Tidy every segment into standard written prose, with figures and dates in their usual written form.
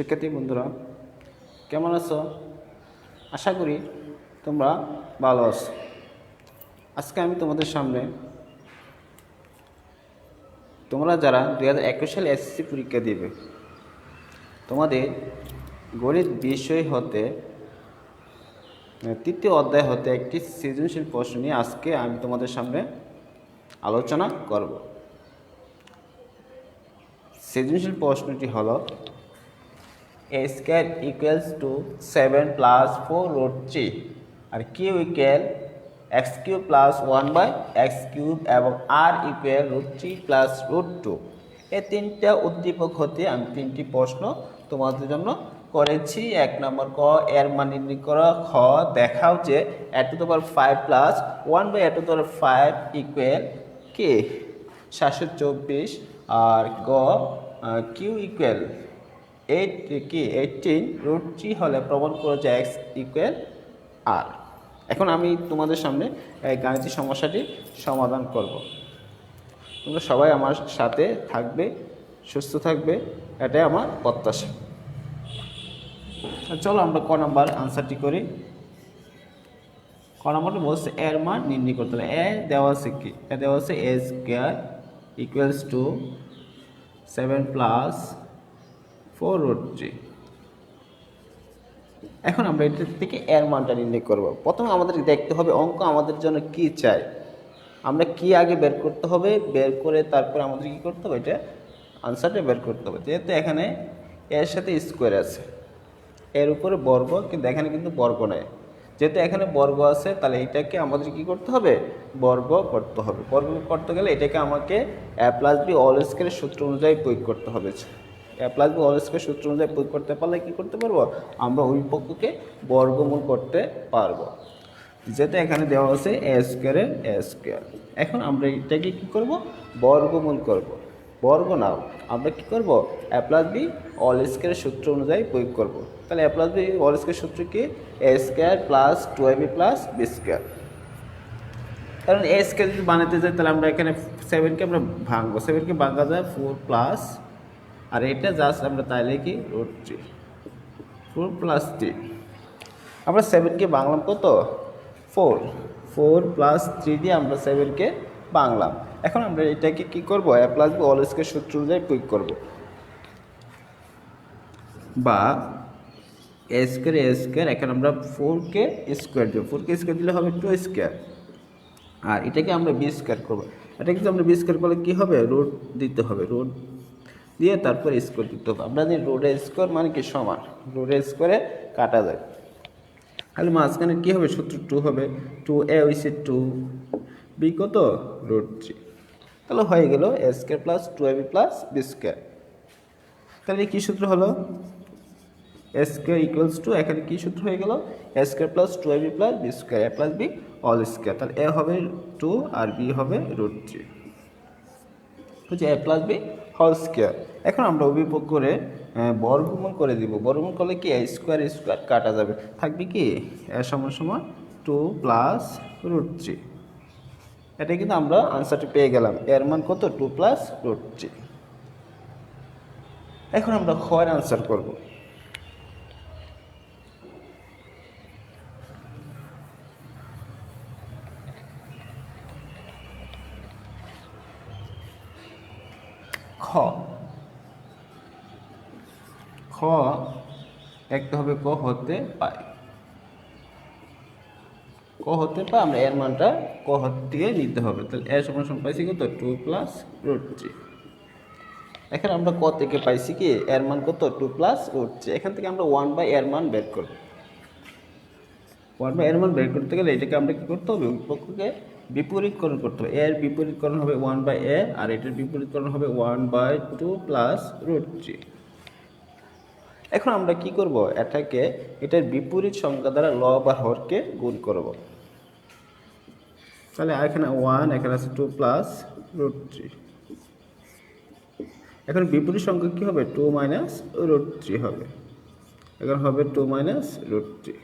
শিক্ষার্থী বন্ধুরা কেমন আছো? আশা করি তোমরা ভালো আছো। আজকে আমি তোমাদের সামনে তোমরা যারা 2021 সালে এসএসসি পরীক্ষা দিবে তোমাদের গণিত বিষয় হতে তৃতীয় অধ্যায় হতে একটি সৃজনশীল প্রশ্ন নিয়ে আজকে আমি তোমাদের সামনে আলোচনা করব। সৃজনশীল প্রশ্নটি হলো a square equals to 7 plus 4 root 3 R q equal x cube plus 1 by x cube এবং r equal root 3 plus root 2 এই তিনটা উদ্দীপক হতে আমি তিনটি প্রশ্ন তোমাদের জন্য করেছি। 1 নম্বর ক এর মান নির্ণয় করো, খ দেখাও যে a to the power 5 plus 1 by a to the power 5 equal কি 724 আর গ q equal 18 root 3 হলে প্রমাণ করো যে x ইকুয়াল r। এখন আমি তোমাদের সামনে এই গাণিতিক সমস্যাটি সমাধান করব। তোমরা সবাই আমার সাথে থাকবে, সুস্থ থাকবে, এটাই আমার প্রত্যাশা। চলো আমরা ক নাম্বার আনসারটি করি। ক নাম্বারটা বলছে এর মান নির্ণয় করতে হবে। এ দেওয়া আছে কি? এ দেওয়া আছে a square equals to 7 plus 4 root 3। এখন আমরা এটা থেকে এর মানটা নির্ণয় করব। প্রথমে আমাদের দেখতে হবে অঙ্ক আমাদের জন্য কি চাই, আমরা কি আগে বের করতে হবে, বের করে তারপর আমাদের কি করতে হবে, এটা আনসারটা বের করতে হবে। যেহেতু এখানে এর সাথে স্কোয়ার আছে, এর উপরে বর্গ, কিন্তু এখানে কিন্তু বর্গ নেই। যেহেতু এখানে বর্গ আছে তাহলে এটাকে আমাদের কি করতে হবে, বর্গ করতে হবে। বর্গ করতে গেলে এটাকে আমাকে a প্লাস বি অল স্কয়ারের সূত্র অনুযায়ী প্রয়োগ করতে হবে। a plus B whole square সূত্র অনুযায়ী প্রয়োগ করতে পারলে কি করতে পারবো, আমরা ওই পক্ষকে বর্গমূল করতে পারবো। যেহেতু এখানে দেওয়া আছে a স্কয়ারের a স্কয়ার। এখন আমরা এটাকে কি করব, বর্গমূল করব। বর্গ নাও আমরা কি করব, a প্লাস বি অল স্কয়ারের সূত্র অনুযায়ী প্রয়োগ করব। তাহলে a plus B whole square সূত্র কি, a square plus 2ab plus b square. কারণ a স্কয়ার যদি বানাতে যাই তাহলে আমরা এখানে 7কে আমরা ভাঙবো, 7কে ভাঙা যায় 4 প্লাস, আর এটা জাস্ট আমরা তাই লিখি রুট 3, 4 প্লাস 3। আমরা 7কে বাংলাম কত, 4, 4 প্লাস 3 দিয়ে আমরা 7কে বাংলাম। এখন আমরা এটাকে কি করব, a plus B whole square সূত্র অনুযায়ী প্রয়োগ করব, বা a স্কয়ার এখানে আমরা 4কে স্কয়ার দেব, 4কে স্কয়ার দিলে হবে 2 স্কয়ার, আর এটাকে আমরা বি স্কয়ার করব। এটা কিন্তু আমরা বি স্কয়ার করলে কি হবে, রুট দিতে হবে, রুট দিয়ে তারপর স্কোয়ার দিতে হবে। আমরা জানি রুটের স্কোয়ার মানে কি সমান, রুটের স্কোয়ারে কাটা যায়। তাহলে মাঝখানে কী হবে, সূত্র 2 হবে, 2a হয়েছে 2, b কত রুট 3। তাহলে হয়ে গেল a square plus 2ab plus b square. তাহলে কী সূত্র হলো, a স্কোয়ার ইকুয়ালস টু, এখানে কী সূত্র হয়ে গেল, a square plus 2ab plus b square, a plus b all square. তাহলে a হবে 2 আর b হবে রুট 3, হচ্ছে a plus B whole square. এখন আমরা অভিযোগ করে বর্গমূল করে দিব। বর্গমূল করলে কি a স্কোয়ার স্কোয়ার কাটা যাবে, থাকবে কি a সমান সমান 2 প্লাস রুট 3। এটা কিন্তু আমরা আনসারটি পেয়ে গেলাম, এর মান কত 2 প্লাস রুট 3। এখন আমরা খ এর আনসার করব। খ একটা হবে ক হতে পাই, ক হতে পাই আমরা এর মানটা ক থেকে নিতে হবে। তাহলে এর সমান সমান পাইছি কত 2 প্লাস রুট 3। এখানে আমরা ক থেকে পাইছি কি এর মান কত 2 প্লাস রুট 3। এখান থেকে আমরা 1 বাই এর মান বের করব। 1 বাই এর মান বের করতে গেলে এটাকে আমরা কি করতে হবে, ওই পক্ষকে বিপরীতকরণ করতে হবে। এর বিপরীতকরণ হবে 1 বাই এ, আর এটার বিপরীতকরণ হবে 1 বাই 2 প্লাস রুট 3। এখন আমরা কি করব, এটাকে এটার বিপরীত সংখ্যা দ্বারা লব আর হরকে গুণ করব। তাহলে এখানে 1, এখানে আছে 2 প্লাস রুট 3। এখন বিপরীত সংখ্যা কি হবে, 2 মাইনাস রুট 3 হবে। এখন হবে 2 মাইনাস রুট 3।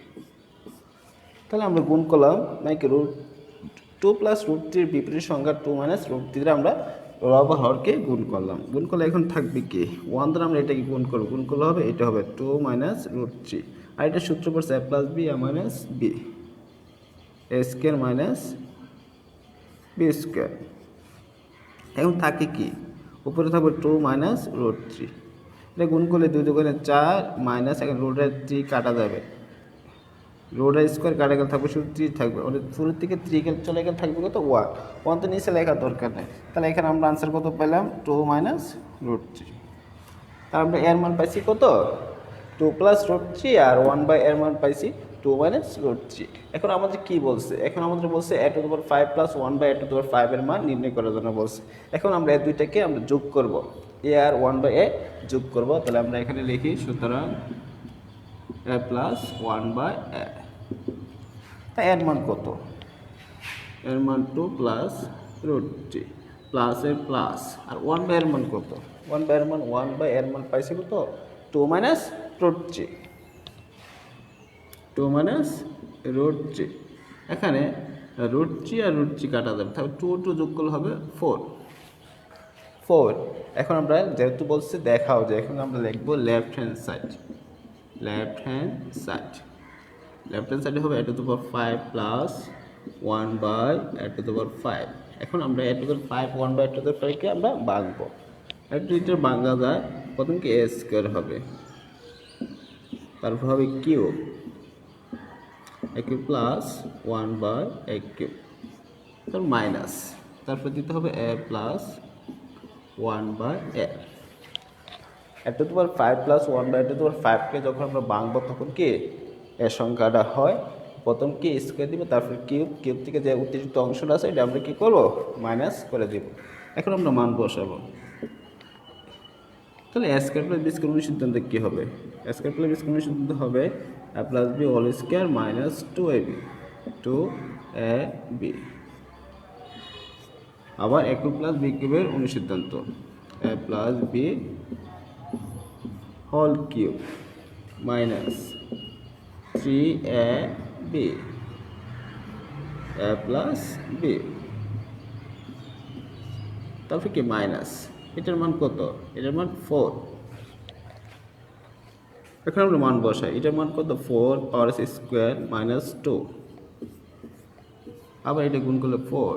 তাহলে আমরা গুণ করলাম নাকি রুট 2 প্লাস রুট 3 বিপরীত সংখ্যা 2 মাইনাস রুট 3 আমরা লব হরকে গুণ করলাম, গুণ করলে এখন থাকবে কি 1 দ্বারা আমরা এটাকে গুণ করবো, গুণ করলে হবে এটা হবে 2 মাইনাস রুট 3, আর এটা সূত্র পড়ছে a plus B a minus B, A square minus B square. এখন থাকে কি উপরে থাকবে 2 মাইনাস রুট 3, এটা গুণ করলে 2 2 4 মাইনাস এখন রুটের 3 কাটা যাবে, রোডের স্কোয়ার কাটা গেলে থাকবে শুধু 3 থাকবে, ওটা পুরোর থেকে 3 গেলে চলে গেলে থাকবে কত 1, 1 তো নিচে লেখার দরকার নেই। তাহলে এখানে আমরা আনসার কত পেলাম 2 মাইনাস রুট 3। তাহলে আমরা এর মান পাইছি কত 2 প্লাস রুট 3, আর 1 বাই এর মান পাইছি 2 মাইনাস রুট 3। এখন আমাদের কি বলছে, এখন আমাদের বলছে a to the power 5 plus 1 by a to the power 5 এর মান নির্ণয় করার জন্য বলছে। এখন আমরা এই দুইটাকে আমরা যোগ করব, a আর 1 বাই a যোগ করব। তাহলে আমরা এখানে লিখি সুতরাং a প্লাস 1 বাই a, তা এর মান কত, এর মান 2 প্লাস রুট 3 প্লাস এর প্লাস, আর 1 বাই এর মান কত, 1 বাই এর মান 1 বাই এর মান পাইছি কত 2 মাইনাস রুট 3, 2 মাইনাস রুট 3। এখানে রুট 3 আর রুট 3 কাটা যাবে, তাহলে 2 2 যোগ করলে হবে 4। এখন আমরা যেহেতু বলছি দেখাও যে এখন আমরা লিখবো left hand side, left hand side, left hand সাইডে হবে a to the power 5 plus 1 by a to the power 5। এখন আমরা a to the power 5 1 by a to the power 5 কে আমরা ভাঙবো, একটু এটা ভাঙা যায়, প্রথম কি a স্কয়ার হবে, তারপর হবে cube, a cube plus 1 by a cube, তারপর মাইনাস, তারপর দিতে হবে a plus 1 by a to the power 5 plus 1 by a to the power 5 কে যখন আমরা ভাঙবো তখন কি এর সংখ্যাটা হয় প্রথম কি স্কোয়ার দিব, তারপর কিউব, কিউব থেকে যে অতিরিক্ত অংশটা আছে এটা আমরা কি করব মাইনাস করে দিব। এখন আমরা মান বসাবো, তাহলে a square plus B square সিদ্ধান্ত কী হবে, a square plus B square সিদ্ধান্ত হবে a plus B whole square minus 2ab, আবার a কিউব প্লাস বি কিউবের অনুসিদ্ধান্ত a plus B whole cube minus 3ab a plus B, তারপরে কি মাইনাস, এটার মান কত, এটার মান 4। এখন আমরা মান বসাই, এটার মান কত 4 পাওয়ার স্কোয়ার মাইনাস 2, আবার এটা গুণ করলে 4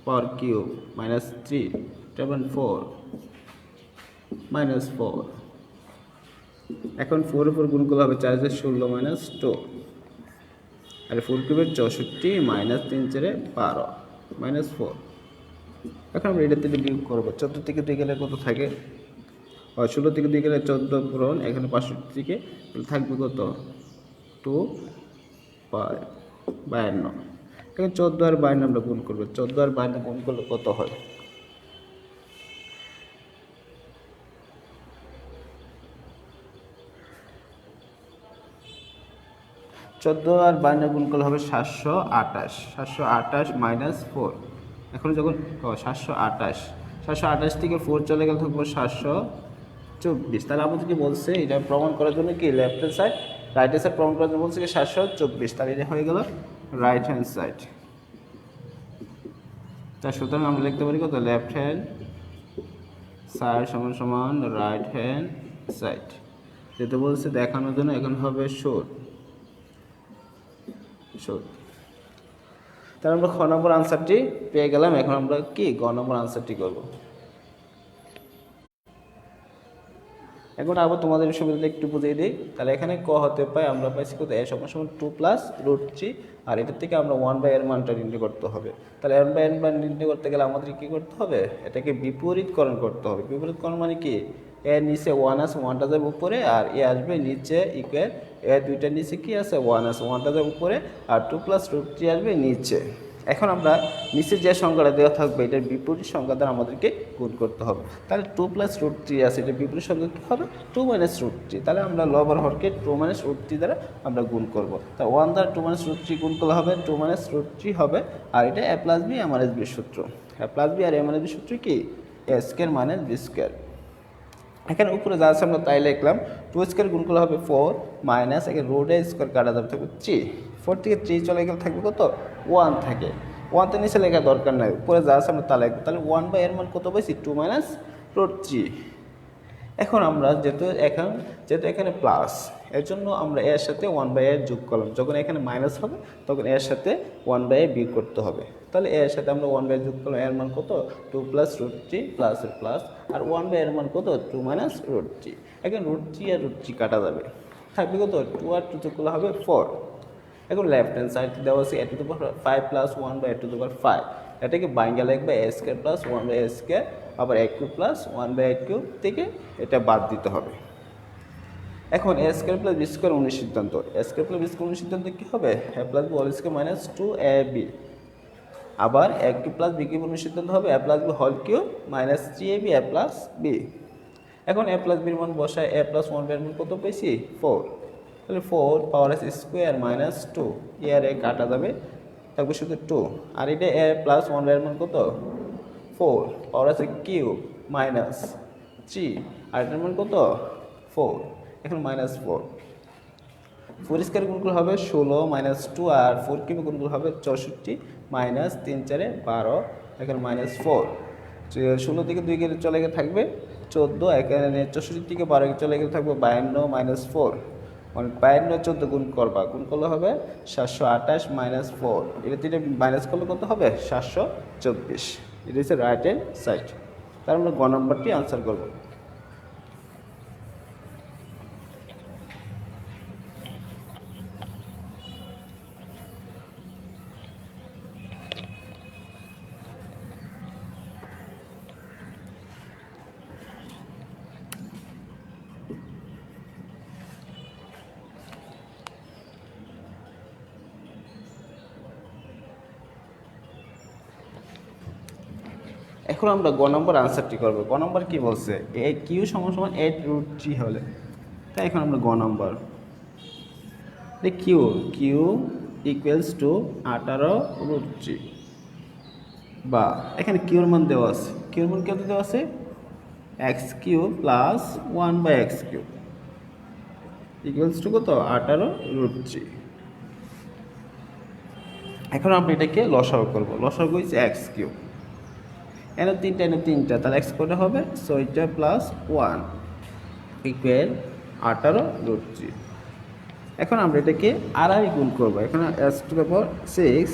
পাওয়ার কিউব মাইনাস 3, এটার মান 4 মাইনাস 4। এখন 4 উপর গুণ করলে হবে 4 16 মাইনাস 2, আর 4 কিউবের 64 মাইনাস 3 4 12 মাইনাস 4। এখন আমরা এটা থেকে বিয়োগ করবো, 14 থেকে 2 গেলে কত থাকে, 16 থেকে 2 গেলে 14 পূরণ, এখানে 65 থেকে থাকবে কত 2 52। এখন 14 আর 52 আমরা গুণ করবো, 14 আর 52 গুণ করলে কত হয়, 14 আর 52 গুণ করলে হবে 728, 728 মাইনাস 4। এখন যখন 728 থেকে 4 চলে গেলে থাকবো 724। তাহলে আমাদেরকে বলছে এটা প্রমাণ করার জন্য কি left hand side right hand side প্রমাণ করার জন্য বলছে কি 724, তাহলে এটা হয়ে গেল রাইট হ্যান্ড সাইড। তা সুতরাং আমরা লিখতে পারি কত লেফট হ্যান্ড সাইড সমান সমান রাইট হ্যান্ড সাইড, যেটা বলছে দেখানোর জন্য এখন হবে শোড। তাহলে আমরা খ নম্বর আনসারটি পেয়ে গেলাম। এখন আমরা কি গ নম্বর আনসারটি করব। এখন আবার তোমাদের সুবিধাটা একটু বুঝিয়ে দিই। তাহলে এখানে ক হতে পাই আমরা পাইছি কত a সমান সমান 2 প্লাস রুট 3, আর এটার থেকে আমরা 1 বাই এর মানটা নির্ণয় করতে হবে। তাহলে 1 বাই এর মান নির্ণয় করতে গেলে আমাদের কি করতে হবে, এটাকে বিপরীতকরণ করতে হবে। বিপরীতকরণ মানে কি, এর নিচে 1 আছে, 1টা যাবে উপরে, আর এ আসবে নিচে ইকুয়াল এর দুইটার নিচে কি আছে 1 আছে, 1টা যাবে উপরে, আর 2 প্লাস রুট 3 আসবে নিচে। এখন আমরা নিচে যে সংখ্যাটা দেওয়া থাকবে এটার বিপরীত সংখ্যা দ্বারা আমাদেরকে গুণ করতে হবে। তাহলে 2 প্লাস রুট 3 আছে, এটার বিপরীত সংখ্যা কী হবে 2 মাইনাস রুট 3। তাহলে আমরা লব আর হরকে 2 মাইনাস রুট 3 দ্বারা আমরা গুণ করব। তা 1 দ্বারা 2 মাইনাস রুট 3 গুণ করলে হবে 2 মাইনাস রুট 3 হবে, আর এটা a plus B a minus B সূত্র। a প্লাস বি আর a মাইনাস বি সূত্র কি a square minus B square. এখানে উপরে যা আছে আমরা তাই লিখলাম, 2 স্কোয়ার গুণ করলে হবে 4 মাইনাস এখানে রোডে স্কোয়ার কাটা যাবে থাকবে 3, 4 থেকে 3 চলে গেলে থাকবে কত 1 থাকে, ওয়ানতে নিচে লেখা দরকার নাই, উপরে যা আছে আমরা তা লিখবো। তাহলে 1 এর মান কত পাইছি 2 মাইনাস রুট 3। এখন আমরা যেহেতু এখানে প্লাস, এর জন্য আমরা এর সাথে 1/a যোগ করলাম। যখন এখানে মাইনাস হবে তখন এর সাথে 1/a বিয়োগ করতে হবে। তাহলে এর সাথে আমরা 1/a যোগ করলাম, এর মান কত 2 প্লাস রুট 3 প্লাস এর প্লাস, আর 1/a এর মান কত 2 মাইনাস রুট 3। এখন রুট 3 আর রুট 3 কাটা যাবে, থাকবে কত 2 আর 2 যোগ করলে হবে 4। এখন লেফট হ্যান্ড সাইড দেওয়া আছে a to the power 5 plus 1/a to the power 5, এটাকে বাইঙ্গা লিখবে a square plus 1/a square, আবার a cube plus 1/a cube থেকে এটা বাদ দিতে হবে। এখন a square plus b square অনুসিদ্ধান্ত, a square plus b square অনুসিদ্ধান্ত কি হবে a plus b whole square minus 2ab, আবার a cube plus b cube অনুসিদ্ধান্ত হবে a plus b whole cube minus 3ab a plus b। এখন a plus b এর মান বসায়, a প্লাস 1/a এর মান কত পেয়েছি 4, তাহলে 4 পাওয়ার s স্কয়ার মাইনাস 2, এর এ কাটা যাবে, থাকবে শুধু 2। আর এটা a প্লাস 1/a এর মান কত 4 পাওয়ার s কিউব মাইনাস 3, আর এটার মান কত 4, এখন মাইনাস 4। 4 স্কয়ার গুণগুলো হবে 16 মাইনাস 2, আর 4 কিউব গুণগুলো হবে 64 মাইনাস 3 4 12, এখানে মাইনাস 4। 16 থেকে 2 গেলে চলে গিয়ে থাকবে 14, এখানে 64 থেকে 12 চলে গেলে থাকবে 52 মাইনাস 4, মানে 52 14 গুণ করবা, গুণ করলে হবে 728 মাইনাস 4, এটা থেকে মাইনাস করলে কত হবে 724। এটা হচ্ছে রাইট হ্যান্ড সাইড। তার আমরা গ নম্বরটি আনসার করব। এখন আমরা গ নম্বর আনসারটি করব। গ নম্বর কি বলছে এ কিউ সমান সমান 8 রুট 3 হলে, তাই এখন আমরা গ নম্বর কিউ ইকুয়ালস টু 18 রুট 3, বা এখানে কিউর মান দেওয়া আছে, কিউর মান কত দেওয়া আছে x cube plus 1/x cube equals to কত 18 রুট 3। এখন আমরা এটাকে লসাগু করব। লসাগু হচ্ছে এক্স কিউ, এনে 3টা এনে 3টা, তাহলে এক্স করে হবে 6টা প্লাস 1 ইকুয়াল 18 রুট 3। এখন আমরা এটাকে আর গুণ করবো, এখন S two the power 6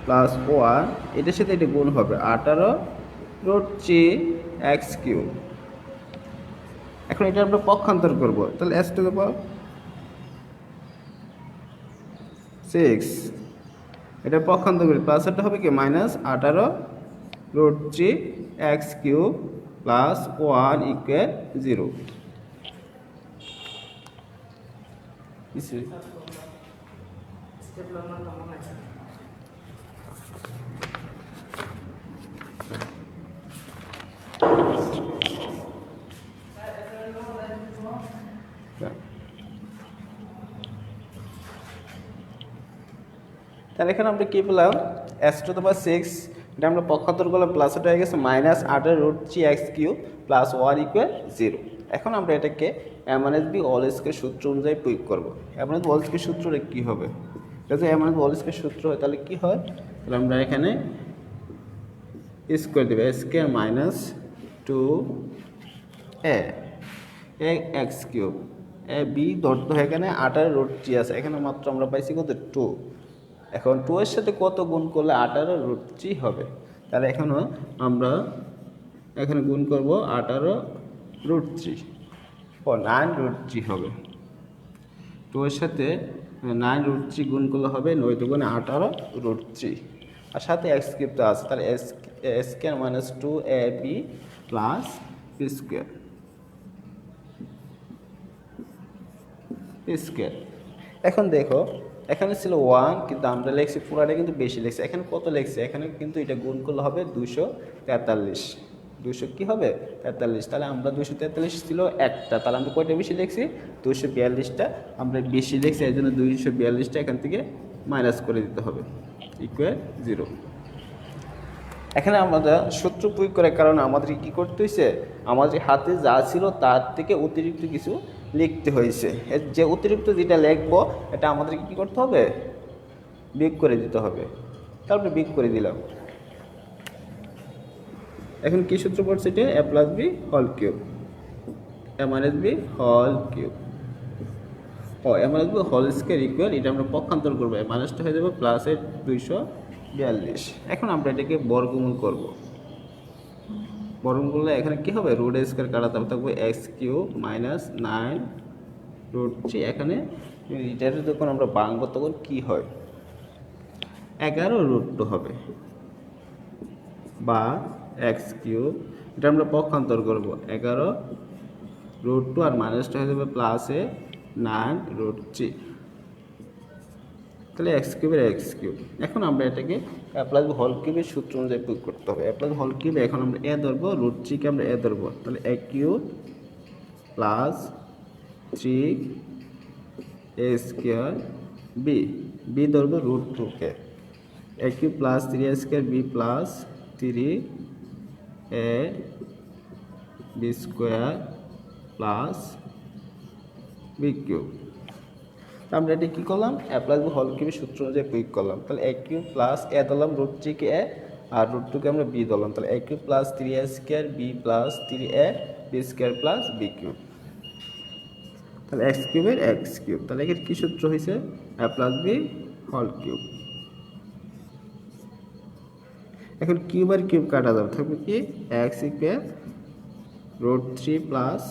plus 1, এটার সাথে এটা গুণ হবে 18 রুট 3 এক্স কিউ। এখন এটা আমরা পক্ষান্তর করবো, তাহলে এস টু দ্য পাওয়ার 6 এটা পক্ষান্তর করি, প্লাস এটা হবে কি minus 18 root 3 x cube plus 1 equal 0। তাহলে এখানে আমরা কি পেলাম এস টু দ্য পাওয়ার 6, এটা আমরা পক্ষান্তর করলাম, প্লাস এটা হয়ে গেছে minus 18 root 3 x cube plus 1 equal 0। এখন আমরা এটাকে এম-বি অল স্কয়ার সূত্র অনুযায়ী প্রয়োগ করবো। এম-বি অল স্কয়ার সূত্রটা কী হবে, যদি এম-বি অল স্কয়ার সূত্র হয় তাহলে কী হয়, তাহলে আমরা এখানে স্কোয়ার দেবে square minus 2a x cube a b ধরতে হয়, এখানে 18 রুট 3 আছে, এখানে মাত্র আমরা পাইছি কত 2। এখন 2 এর সাথে কত গুণ করলে 18 রুট 3 হবে, তাহলে এখনও আমরা এখানে গুণ করব 18 রুট 3 ও 9 রুট 3 হবে। 2 এর সাথে 9 রুট 3 গুণ করলে হবে 9 দুগুণে 18 রুট 3, আর সাথে এক্স কিউব তো আছে, তাহলে a square minus 2ab plus B square square. এখন দেখো এখানে ছিল 1, কিন্তু আমরা লিখছি পুরাটা কিন্তু বেশি লিখছি, এখানে কত লিখছি, এখানে কিন্তু এটা গুণ করলে হবে 243, 200 কি হবে 43, তাহলে আমরা 243 ছিল একটা, তাহলে আমরা কয়টা বেশি লিখছি 242টা আমরা বেশি লিখছি, এই জন্য 242টা এখান থেকে মাইনাস করে দিতে হবে ইকুয়াল 0। এখানে আমরা সূত্র প্রয়োগ করার কারণে আমাদের কী করতে হয়েছে, আমাদের হাতে যা ছিল তার থেকে অতিরিক্ত কিছু লিখতে হয়েছে, যে অতিরিক্ত যেটা লিখবো এটা আমাদেরকে কী করতে হবে বিয়োগ করে দিতে হবে। তারপরে বিগ করে দিলাম। এখন কি সূত্র পড়ছে এটা? A plus B whole cube, a minus b whole cube, ও a minus b whole square equal, এটা আমরা পক্ষান্তর করবো, এ মাইনাসটা হয়ে যাবে প্লাসের 242। এখন আমরা এটাকে বর্গমূল করব। বর্গমূল করলে এখানে কি হবে? রুট স্কোয়ার কাটাতে হবে, থাকবে এক্স কিউব মাইনাস 9√3। এখানে এটার যখন আমরা ভাঙবো তখন কি হয়? 11√2 হবে, বা এক্স কিউব, এটা আমরা পক্ষান্তর করব, 11√2 আর মাইনাসটা হয়ে যাবে প্লাসে 9√3, তাহলে এক্স কিউবের এক্স কিউব। এখন আমরা এটাকে প্লাস হোল কিউবের সূত্র অনুযায়ী প্রয়োগ করতে হবে। প্লাস হোল কিউবে এখন আমরা এ ধরবো, √3 কে আমরা এ ধরবো, তাহলে a cube plus 3a² b ধরবো √2 কে, a cube plus 3a² b plus 3ab² plus b cube. আমরা এটা কী করলাম? এ প্লাস বি হোল কিউবের সূত্র অনুযায়ী প্রয়োগ করলাম। তাহলে এ কিউব প্লাস এ ধরলাম, √3 কে এ আর √2 কে আমরা বি ধরলাম, তাহলে a cube plus 3a² b plus 3ab² plus b cube, তাহলে এক্স কিউবের এক্স কিউব। তাহলে এর কী সূত্র হয়েছে? A plus B whole cube. এখন কিউব আর কিউব কাটা যাবে, থাকবে কি এক্স ইকুয়াল √3 প্লাস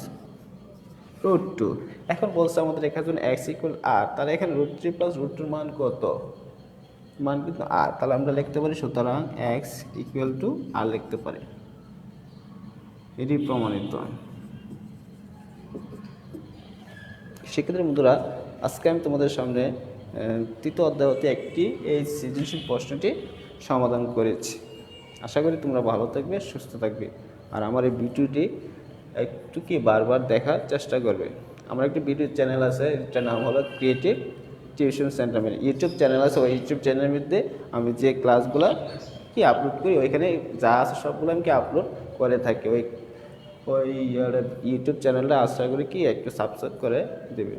√2। এখন বলছে আমাদের এখানে জন্য এক্স ইকুয়াল আর, তাহলে এখানে √3 প্লাস √2 মান কত? মান কিন্তু আর, তাহলে আমরা লিখতে পারি সুতরাং এক্স ইকুয়াল টু আর লিখতে পারি, এটি প্রমাণিত। সেক্ষেত্রে বন্ধুরা, আজকে আমি তোমাদের সামনে তৃতীয় অধ্যায় হতে একটি এই সৃজনশীল প্রশ্নটি সমাধান করেছি। আশা করি তোমরা ভালো থাকবে, সুস্থ থাকবে, আর আমার এই ভিডিওটি একটু কি বারবার দেখার চেষ্টা করবে। আমার একটি ভিডিও চ্যানেল আছে, এটার নাম হলো creative tuition centre. YouTube channel আছে, ওই ইউটিউব চ্যানেলের মধ্যে আমি যে ক্লাসগুলো কি আপলোড করি, ওইখানে যা আছে সবগুলো আমি কি আপলোড করে থাকি। ওই ইউটিউব চ্যানেলটা আশা করি কি একটু সাবস্ক্রাইব করে দেবে।